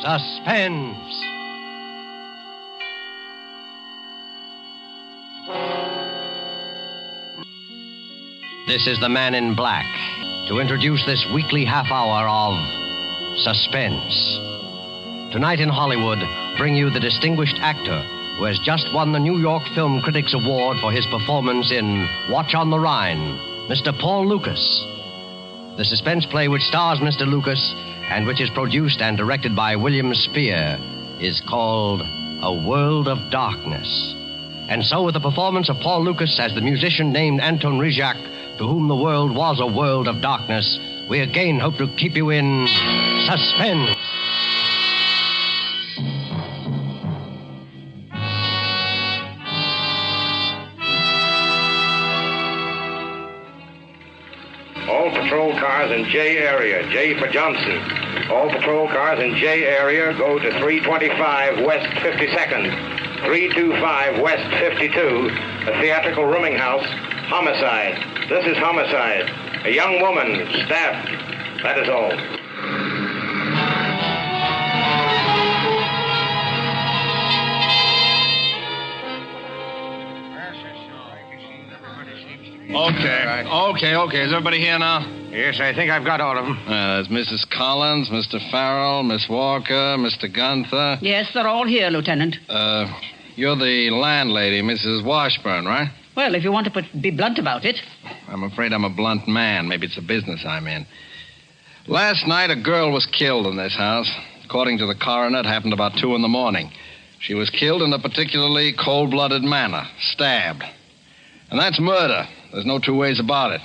Suspense. This is the Man in Black to introduce this weekly half hour of Suspense. Tonight in Hollywood, bring you the distinguished actor who has just won the New York Film Critics Award for his performance in Watch on the Rhine, Mr. Paul Lukas. The suspense play which stars Mr. Lukas and which is produced and directed by William Spear is called A World of Darkness. And so with the performance of Paul Lukas as the musician named Anton Rizak, to whom the world was a world of darkness, we again hope to keep you in suspense. All patrol cars in J area, J for Johnson. All patrol cars in J area go to 325 West 52nd, 325 West 52, a theatrical rooming house, homicide. This is homicide. A young woman stabbed. That is all. Okay. Is everybody here now? Yes, I think I've got all of them. There's Mrs. Collins, Mr. Farrell, Miss Walker, Mr. Gunther. Yes, they're all here, Lieutenant. You're the landlady, Mrs. Washburn, right? Well, if you want to be blunt about it. I'm afraid I'm a blunt man. Maybe it's the business I'm in. Last night, a girl was killed in this house. According to the coroner, it happened about 2 a.m. She was killed in a particularly cold-blooded manner, stabbed. And that's murder. There's no two ways about it.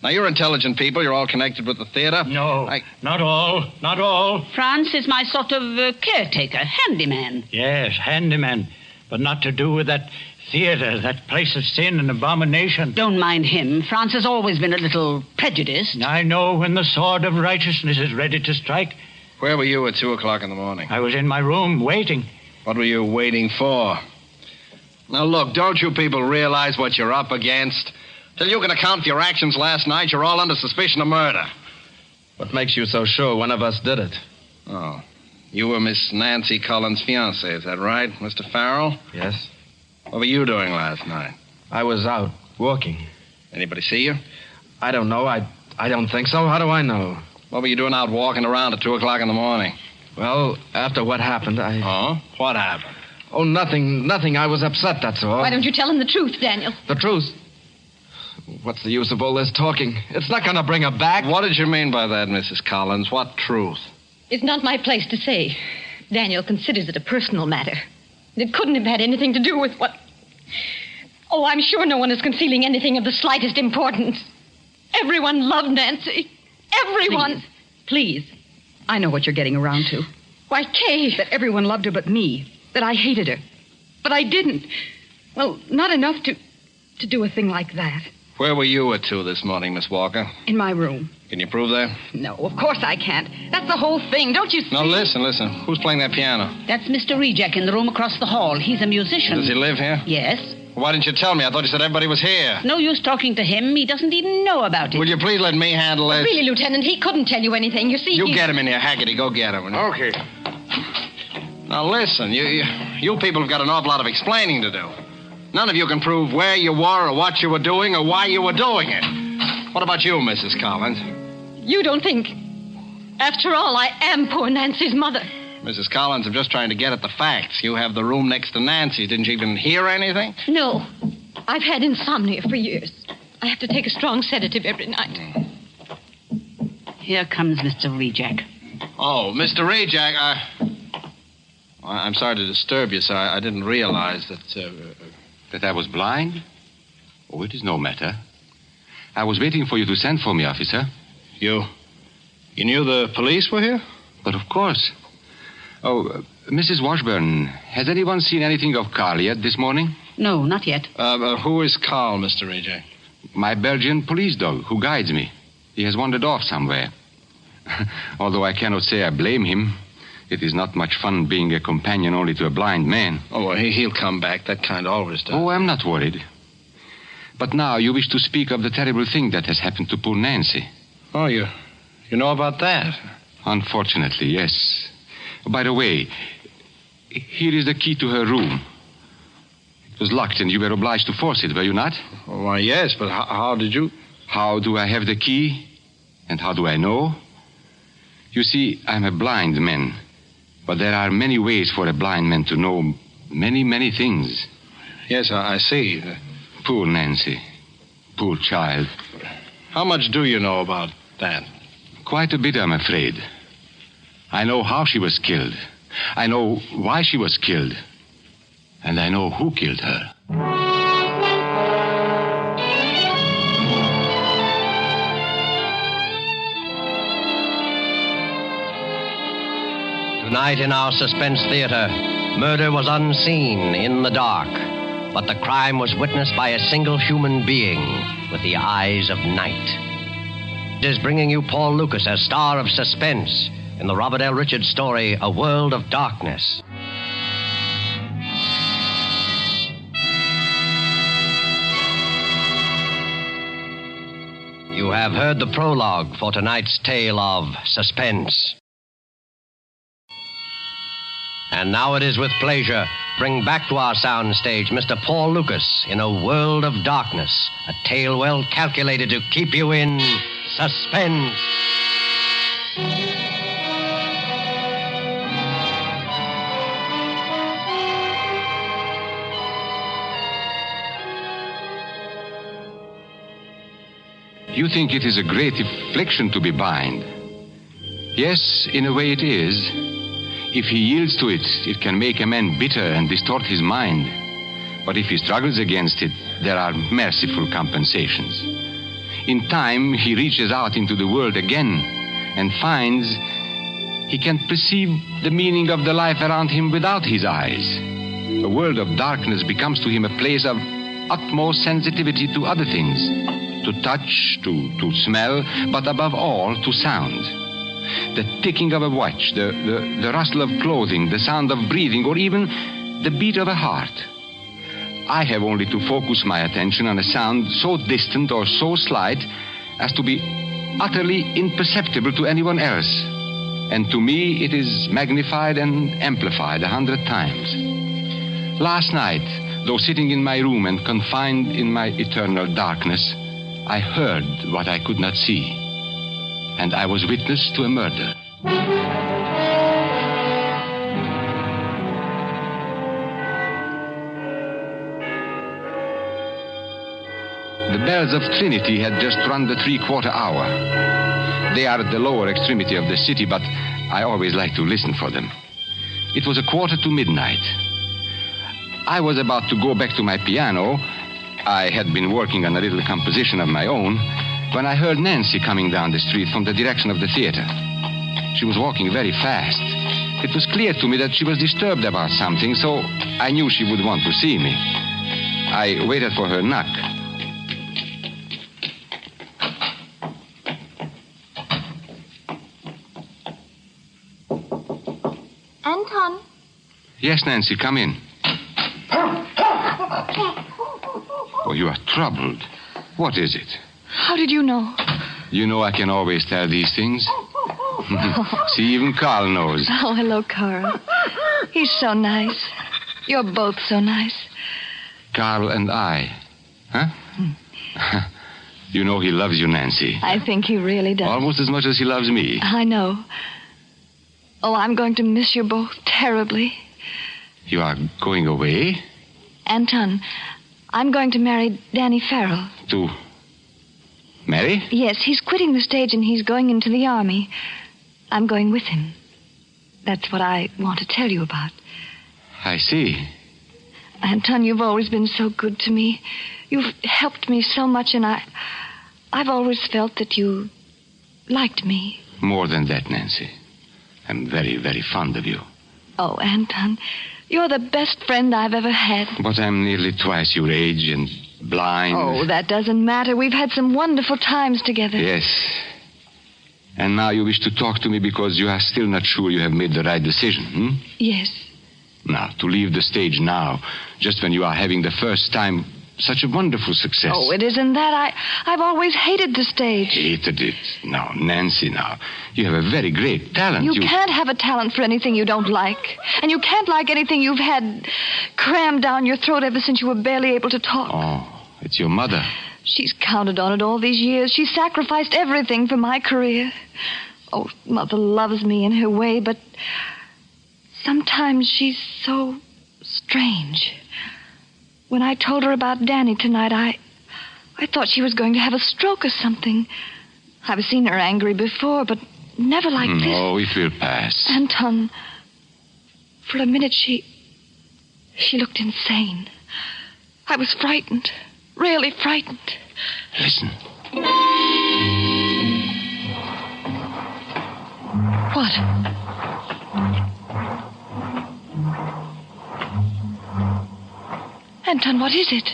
Now, you're intelligent people. You're all connected with the theater. No, not all. Franz is my sort of caretaker, handyman. Yes, handyman. But not to do with that theater, that place of sin and abomination. Don't mind him. Franz has always been a little prejudiced. I know when the sword of righteousness is ready to strike. Where were you at 2 o'clock in the morning? I was in my room waiting. What were you waiting for? Now, look, don't you people realize what you're up against? Till you can account for your actions last night, you're all under suspicion of murder. What makes you so sure one of us did it? Oh. You were Miss Nancy Collins' fiancé, is that right, Mr. Farrell? Yes. What were you doing last night? I was out walking. Anybody see you? I don't know. I don't think so. How do I know? What were you doing out walking around at 2 o'clock in the morning? Well, after what happened, Oh? What happened? Oh, nothing. I was upset, that's all. Why don't you tell him the truth, Daniel? The truth? What's the use of all this talking? It's not going to bring her back. What did you mean by that, Mrs. Collins? What truth? It's not my place to say. Daniel considers it a personal matter. It couldn't have had anything to do with what... Oh, I'm sure no one is concealing anything of the slightest importance. Everyone loved Nancy. Everyone. Please. I know what you're getting around to. Why, Kay. That everyone loved her but me. That I hated her. But I didn't. Well, not enough to do a thing like that. Where were you at 2 this morning, Miss Walker? In my room. Can you prove that? No, of course I can't. That's the whole thing. Don't you see? No, listen. Who's playing that piano? That's Mr. Rejek in the room across the hall. He's a musician. Does he live here? Yes. Why didn't you tell me? I thought you said everybody was here. No use talking to him. He doesn't even know about it. Will you please let me handle this? Really, Lieutenant, he couldn't tell you anything. You see, You get him in here, Haggerty. Go get him. Okay. Now, listen. You people have got an awful lot of explaining to do. None of you can prove where you were or what you were doing or why you were doing it. What about you, Mrs. Collins? You don't think... After all, I am poor Nancy's mother. Mrs. Collins, I'm just trying to get at the facts. You have the room next to Nancy's. Didn't you even hear anything? No. I've had insomnia for years. I have to take a strong sedative every night. Here comes Mr. Rejek. Oh, Mr. Rejek, I'm sorry to disturb you, sir. I didn't realize that... That I was blind? Oh, it is no matter. I was waiting for you to send for me, officer. You knew the police were here? But of course. Oh, Mrs. Washburn, has anyone seen anything of Carl yet this morning? No, not yet. Who is Carl, Mr. Rejek? My Belgian police dog who guides me. He has wandered off somewhere. Although I cannot say I blame him. It is not much fun being a companion only to a blind man. Oh, well, he'll come back. That kind always does. Oh, I'm not worried. But now you wish to speak of the terrible thing that has happened to poor Nancy. Oh, you know about that? Unfortunately, yes. By the way, here is the key to her room. It was locked and you were obliged to force it, were you not? Why, yes, but how did you... How do I have the key? And how do I know? You see, I'm a blind man. But there are many ways for a blind man to know many, many things. Yes, I see. Poor Nancy. Poor child. How much do you know about that? Quite a bit, I'm afraid. I know how she was killed. I know why she was killed. And I know who killed her. Tonight in our Suspense Theater, murder was unseen in the dark, but the crime was witnessed by a single human being with the eyes of night. It is bringing you Paul Lukas as star of Suspense in the Robert L. Richards story, A World of Darkness. You have heard the prologue for tonight's tale of Suspense. And now it is with pleasure bring back to our soundstage Mr. Paul Lukas in A World of Darkness, a tale well calculated to keep you in suspense. You think it is a great affliction to be blind. Yes, in a way it is. If he yields to it, it can make a man bitter and distort his mind. But if he struggles against it, there are merciful compensations. In time, he reaches out into the world again and finds he can perceive the meaning of the life around him without his eyes. A world of darkness becomes to him a place of utmost sensitivity to other things, to touch, to smell, but above all, to sound. The ticking of a watch, the rustle of clothing, the sound of breathing, or even the beat of a heart. I have only to focus my attention on a sound so distant or so slight as to be utterly imperceptible to anyone else. And to me, it is magnified and amplified 100 times. Last night, though sitting in my room and confined in my eternal darkness, I heard what I could not see. And I was witness to a murder. The bells of Trinity had just run the 3/4 hour. They are at the lower extremity of the city, but I always like to listen for them. It was 1:45 midnight. I was about to go back to my piano. I had been working on a little composition of my own when I heard Nancy coming down the street from the direction of the theater. She was walking very fast. It was clear to me that she was disturbed about something, so I knew she would want to see me. I waited for her knock. Anton? Yes, Nancy, come in. Oh, you are troubled. What is it? How did you know? You know I can always tell these things. See, even Carl knows. Oh, hello, Carl. He's so nice. You're both so nice. Carl and I. Huh? You know he loves you, Nancy. I think he really does. Almost as much as he loves me. I know. Oh, I'm going to miss you both terribly. You are going away? Anton, I'm going to marry Danny Farrell. To marry? Yes, he's quitting the stage and he's going into the army. I'm going with him. That's what I want to tell you about. I see. Anton, you've always been so good to me. You've helped me so much, and I've always felt that you liked me. More than that, Nancy. I'm very, very fond of you. Oh, Anton, you're the best friend I've ever had. But I'm nearly twice your age and blind. Oh, that doesn't matter. We've had some wonderful times together. Yes. And now you wish to talk to me because you are still not sure you have made the right decision, Yes. Now, to leave the stage now, just when you are having the first time such a wonderful success. Oh, it isn't that. I've always hated the stage. Hated it. Now, Nancy, now. You have a very great talent. You can't have a talent for anything you don't like. And you can't like anything you've had crammed down your throat ever since you were barely able to talk. Oh, it's your mother. She's counted on it all these years. She sacrificed everything for my career. Oh, Mother loves me in her way, but sometimes she's so strange. When I told her about Danny tonight, I thought she was going to have a stroke or something. I've seen her angry before, but never like this. Oh, it will pass. Anton, for a minute she looked insane. I was frightened, really frightened. Listen. What? Anton, what is it?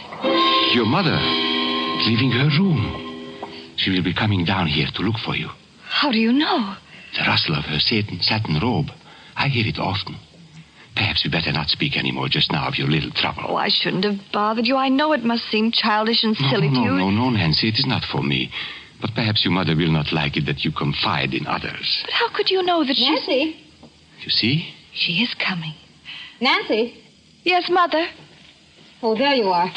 Your mother is leaving her room. She will be coming down here to look for you. How do you know? The rustle of her satin robe. I hear it often. Perhaps we better not speak any more just now of your little trouble. Oh, I shouldn't have bothered you. I know it must seem childish and silly to you. No, Nancy, it is not for me. But perhaps your mother will not like it that you confide in others. But how could you know that Nancy? You see? She is coming. Nancy? Yes, Mother? Oh, there you are.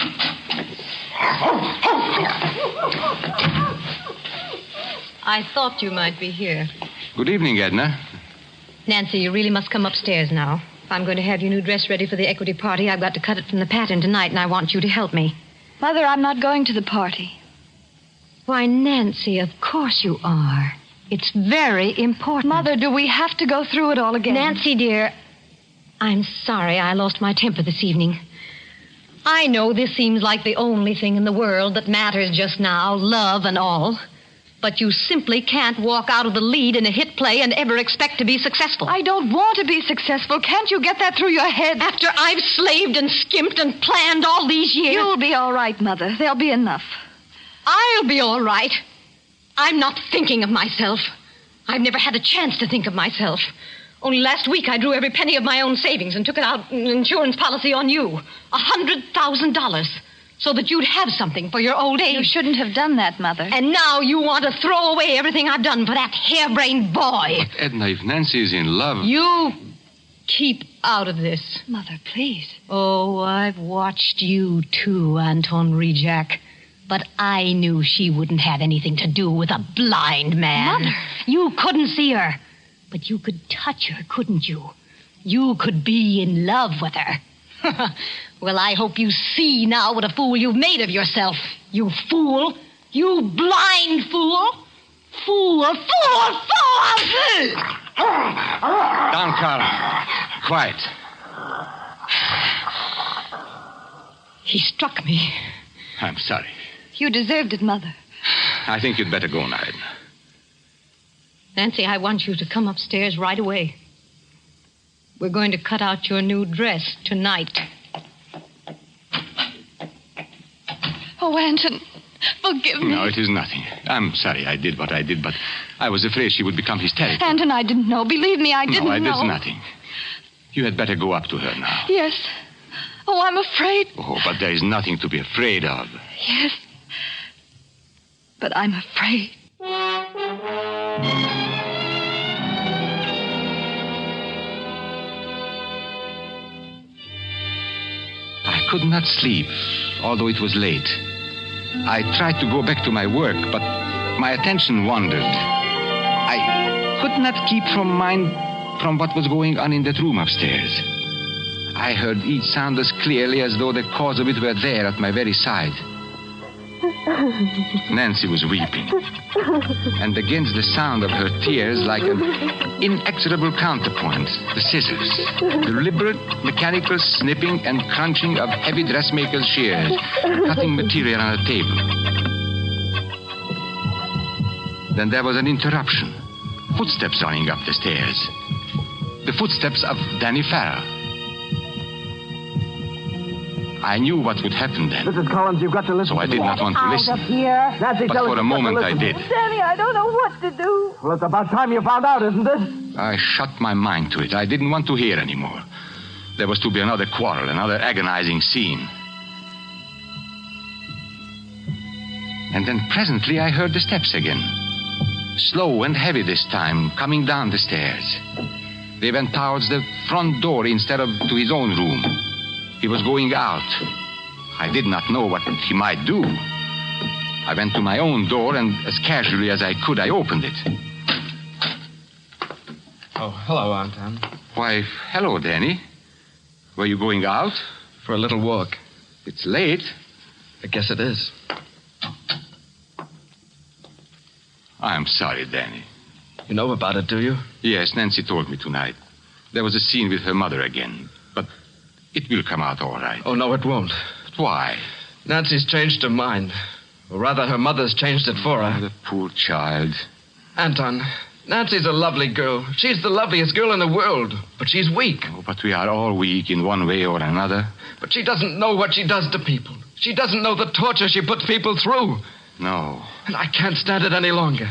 I thought you might be here. Good evening, Edna. Nancy, you really must come upstairs now. If I'm going to have your new dress ready for the equity party, I've got to cut it from the pattern tonight, and I want you to help me. Mother, I'm not going to the party. Why, Nancy, of course you are. It's very important. Mother, do we have to go through it all again? Nancy, dear, I'm sorry I lost my temper this evening. I know this seems like the only thing in the world that matters just now, love and all. But you simply can't walk out of the lead in a hit play and ever expect to be successful. I don't want to be successful. Can't you get that through your head? After I've slaved and skimped and planned all these years. You'll be all right, Mother. There'll be enough. I'll be all right. I'm not thinking of myself. I've never had a chance to think of myself. Only last week I drew every penny of my own savings and took it out in an insurance policy on you. $100,000. So that you'd have something for your old age. You shouldn't have done that, Mother. And now you want to throw away everything I've done for that harebrained boy. But, Edna, if Nancy is in love... You keep out of this. Mother, please. Oh, I've watched you too, Anton Rejak. But I knew she wouldn't have anything to do with a blind man. Mother. You couldn't see her. But you could touch her, couldn't you? You could be in love with her. Well, I hope you see now what a fool you've made of yourself. You fool. You blind fool. Fool. Down, Carl. Quiet. He struck me. I'm sorry. You deserved it, Mother. I think you'd better go now, Edna. Nancy, I want you to come upstairs right away. We're going to cut out your new dress tonight. Oh, Anton, forgive me. No, it is nothing. I'm sorry I did what I did, but I was afraid she would become hysterical. Anton, I didn't know. Believe me, I didn't know. No, I did nothing. You had better go up to her now. Yes. Oh, I'm afraid. Oh, but there is nothing to be afraid of. Yes. But I'm afraid. I could not sleep, although it was late. I tried to go back to my work, but my attention wandered. I could not keep mind from what was going on in that room upstairs. I heard each sound as clearly as though the cause of it were there at my very side. Nancy was weeping. And against the sound of her tears, like an inexorable counterpoint, the scissors. Deliberate, mechanical snipping and crunching of heavy dressmaker's shears, cutting material on a table. Then there was an interruption. Footsteps running up the stairs. The footsteps of Danny Farrell. I knew what would happen then. Mrs. Collins, you've got to listen. So I did not want to listen. Here. Nancy, but for a moment I did. Danny, I don't know what to do. Well, it's about time you found out, isn't it? I shut my mind to it. I didn't want to hear anymore. There was to be another quarrel, another agonizing scene. And then presently I heard the steps again. Slow and heavy this time, coming down the stairs. They went towards the front door instead of to his own room. He was going out. I did not know what he might do. I went to my own door, and as casually as I could, I opened it. Oh, hello, Anton. Why, hello, Danny. Were you going out? For a little walk. It's late. I guess it is. I'm sorry, Danny. You know about it, do you? Yes, Nancy told me tonight. There was a scene with her mother again. But it will come out all right. Oh, no, it won't. Why? Nancy's changed her mind. Or rather, her mother's changed it for her. Oh, the poor child. Anton, Nancy's a lovely girl. She's the loveliest girl in the world. But she's weak. Oh, but we are all weak in one way or another. But she doesn't know what she does to people. She doesn't know the torture she puts people through. No. And I can't stand it any longer.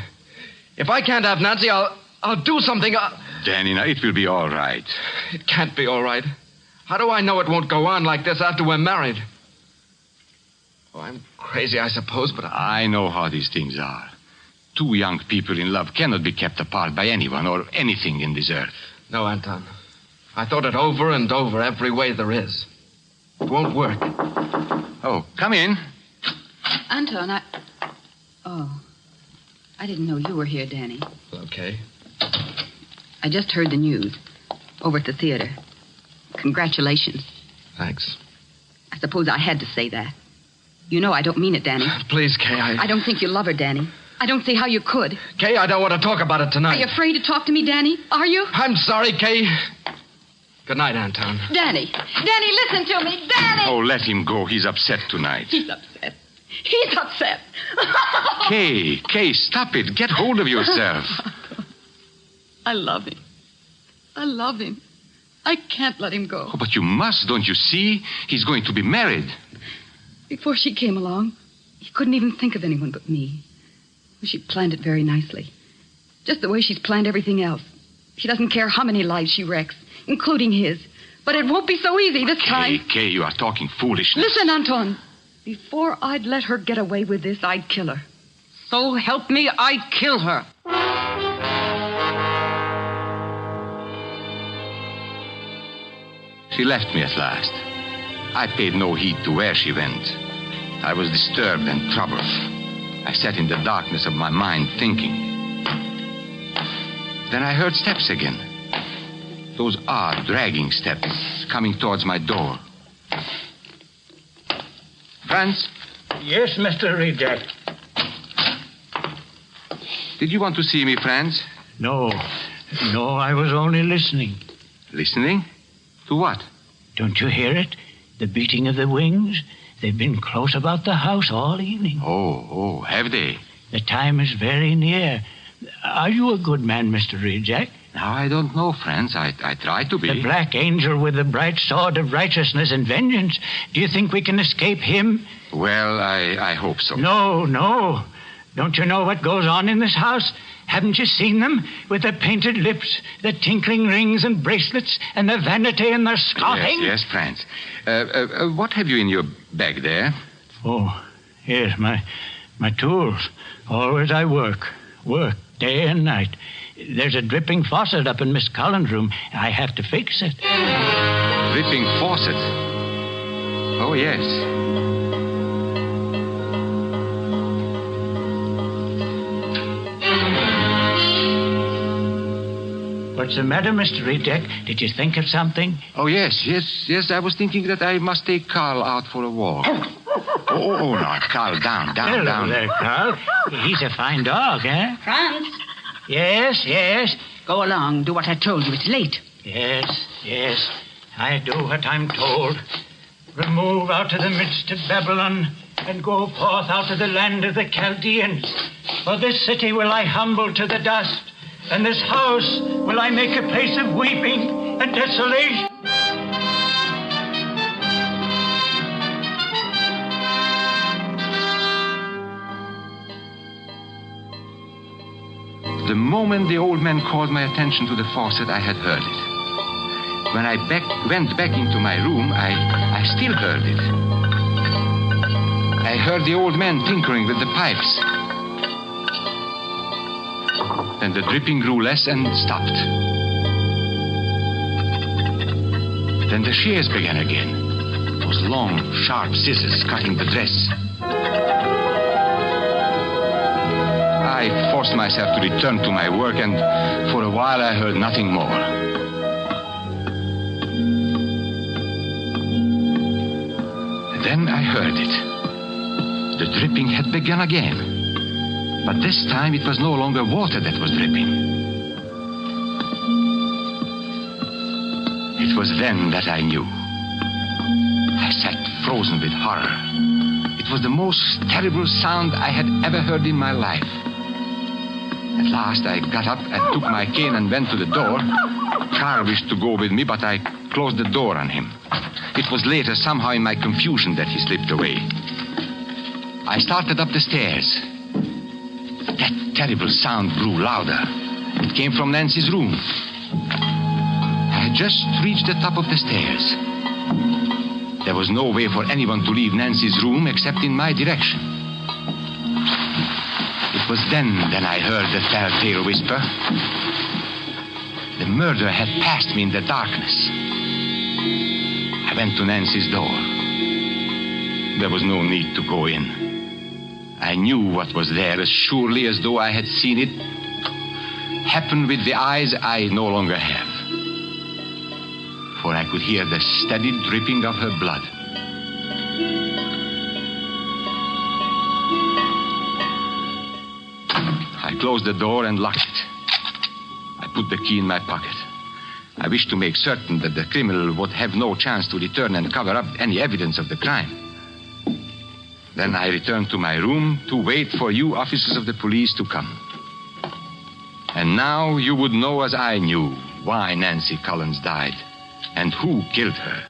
If I can't have Nancy, I'll do something. Danny, now, it will be all right. It can't be all right. How do I know it won't go on like this after we're married? Oh, I'm crazy, I suppose, but I know how these things are. Two young people in love cannot be kept apart by anyone or anything in this earth. No, Anton. I thought it over and over every way there is. It won't work. Oh, come in. Anton, Oh. I didn't know you were here, Danny. Okay. I just heard the news. Over at the theater. Congratulations. Thanks. I suppose I had to say that. You know I don't mean it, Danny. Please, Kay, I don't think you love her, Danny. I don't see how you could. Kay, I don't want to talk about it tonight. Are you afraid to talk to me, Danny? Are you? I'm sorry, Kay. Good night, Anton. Danny! Danny, listen to me! Danny! Oh, let him go. He's upset tonight. He's upset. He's upset. Kay, stop it. Get hold of yourself. I love him. I love him. I can't let him go. Oh, but you must, don't you see? He's going to be married. Before she came along, he couldn't even think of anyone but me. She planned it very nicely. Just the way she's planned everything else. She doesn't care how many lives she wrecks, including his. But it won't be so easy this time. Kay, you are talking foolishness. Listen, Anton. Before I'd let her get away with this, I'd kill her. So help me, I'd kill her. She left me at last. I paid no heed to where she went. I was disturbed and troubled. I sat in the darkness of my mind thinking. Then I heard steps again. Those odd, dragging steps coming towards my door. Franz? Yes, Mr. Reject. Did you want to see me, Franz? No, I was only listening. Listening? To what? Don't you hear it? The beating of the wings? They've been close about the house all evening. Oh, have they? The time is very near. Are you a good man, Mr. Reject? Now, I don't know, Franz. I try to be. The black angel with the bright sword of righteousness and vengeance. Do you think we can escape him? Well, I hope so. No. Don't you know what goes on in this house? Haven't you seen them? With the painted lips, the tinkling rings and bracelets, and the vanity and the scoffing? Yes, Franz. What have you in your bag there? Oh, yes, my tools. Always I work day and night. There's a dripping faucet up in Miss Collins' room. I have to fix it. Dripping faucet? Oh, yes. What's the matter, Mr. Reject? Did you think of something? Oh, yes. I was thinking that I must take Carl out for a walk. Oh, now, Carl, down. Hello there, Carl. He's a fine dog, eh? Franz. Yes. Go along. Do what I told you. It's late. Yes. I do what I'm told. Remove out of the midst of Babylon and go forth out of the land of the Chaldeans. For this city will I humble to the dust, and this house will I make a place of weeping and desolation. The moment the old man called my attention to the faucet, I had heard it. When I went back into my room, I still heard it. I heard the old man tinkering with the pipes. Then the dripping grew less and stopped. Then the shears began again. Those long, sharp scissors cutting the dress. I forced myself to return to my work, and for a while I heard nothing more. Then I heard it. The dripping had begun again. But this time it was no longer water that was dripping. It was then that I knew. I sat frozen with horror. It was the most terrible sound I had ever heard in my life. At last I got up and took my cane and went to the door. Carl wished to go with me, but I closed the door on him. It was later, somehow in my confusion, that he slipped away. I started up the stairs. That terrible sound grew louder. It came from Nancy's room. I had just reached the top of the stairs. There was no way for anyone to leave Nancy's room except in my direction. It was then that I heard the telltale whisper. The murderer had passed me in the darkness. I went to Nancy's door. There was no need to go in. I knew what was there as surely as though I had seen it happen with the eyes I no longer have. For I could hear the steady dripping of her blood. I closed the door and locked it. I put the key in my pocket. I wished to make certain that the criminal would have no chance to return and cover up any evidence of the crime. Then I returned to my room to wait for you officers of the police to come. And now you would know, as I knew, why Nancy Collins died and who killed her.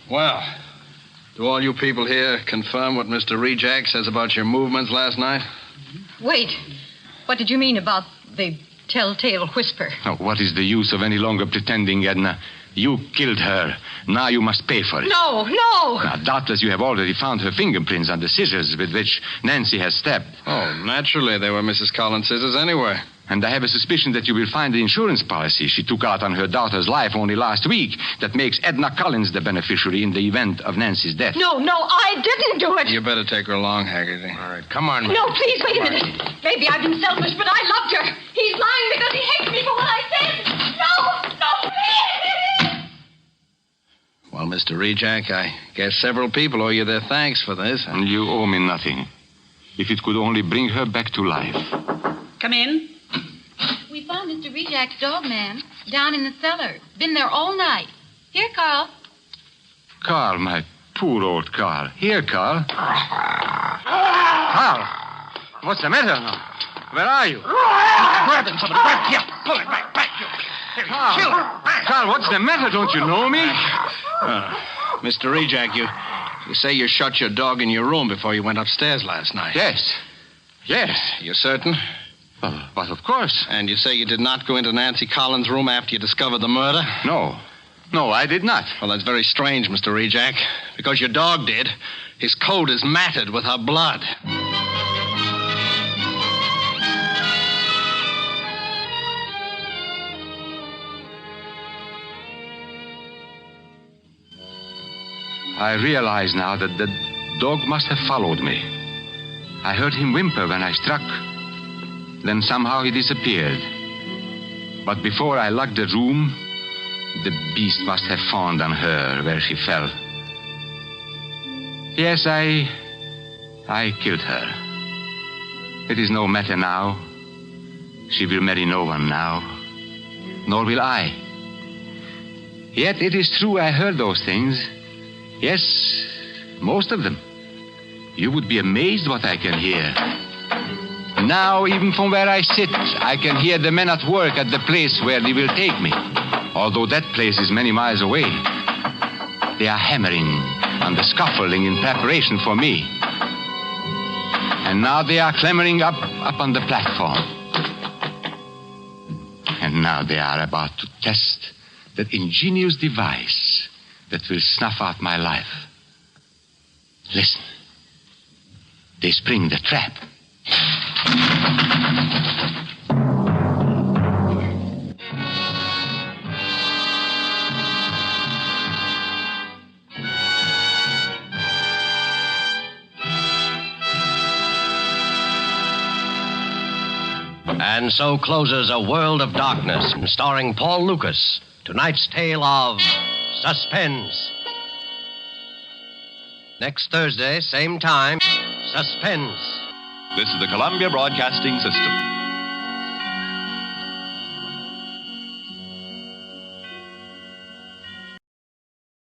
Well, do all you people here confirm what Mr. Rejak says about your movements last night? Wait. What did you mean about the telltale whisper? Oh, what is the use of any longer pretending, Edna? You killed her. Now you must pay for it. No. Now, doubtless you have already found her fingerprints on the scissors with which Nancy has stabbed. Oh, naturally, they were Mrs. Collins' scissors anyway. And I have a suspicion that you will find the insurance policy she took out on her daughter's life only last week that makes Edna Collins the beneficiary in the event of Nancy's death. No, I didn't do it. You better take her along, Haggerty. All right, come on. No, please, wait a minute. Maybe I've been selfish, but I loved her. He's lying because he hates me for what I said. No, please. Well, Mr. Rejak, I guess several people owe you their thanks for this. And you owe me nothing. If it could only bring her back to life. Come in. We found Mr. Rejak's dog, ma'am, down in the cellar. Been there all night. Here, Carl. Carl, my poor old Carl. Here, Carl. Carl, what's the matter now? Where are you? Grab him, somebody. Grab him. Pull him back. Carl, what's the matter? Don't you know me? Mr. Rejak, you say you shut your dog in your room before you went upstairs last night. Yes. You're certain? But of course. And you say you did not go into Nancy Collins' room after you discovered the murder? No, I did not. Well, that's very strange, Mr. Rejak, because your dog did. His coat is matted with her blood. I realize now that the dog must have followed me. I heard him whimper when I struck. Then somehow he disappeared. But before I locked the room, the beast must have fawned on her where she fell. Yes, I killed her. It is no matter now. She will marry no one now. Nor will I. Yet it is true I heard those things. Yes, most of them. You would be amazed what I can hear. Now, even from where I sit, I can hear the men at work at the place where they will take me, although that place is many miles away. They are hammering on the scaffolding in preparation for me. And now they are clambering up on the platform. And now they are about to test that ingenious device that will snuff out my life. Listen. They spring the trap. And so closes A World of Darkness, starring Paul Lukas. Tonight's tale of Suspense. Next Thursday, same time, Suspense. This is the Columbia Broadcasting System.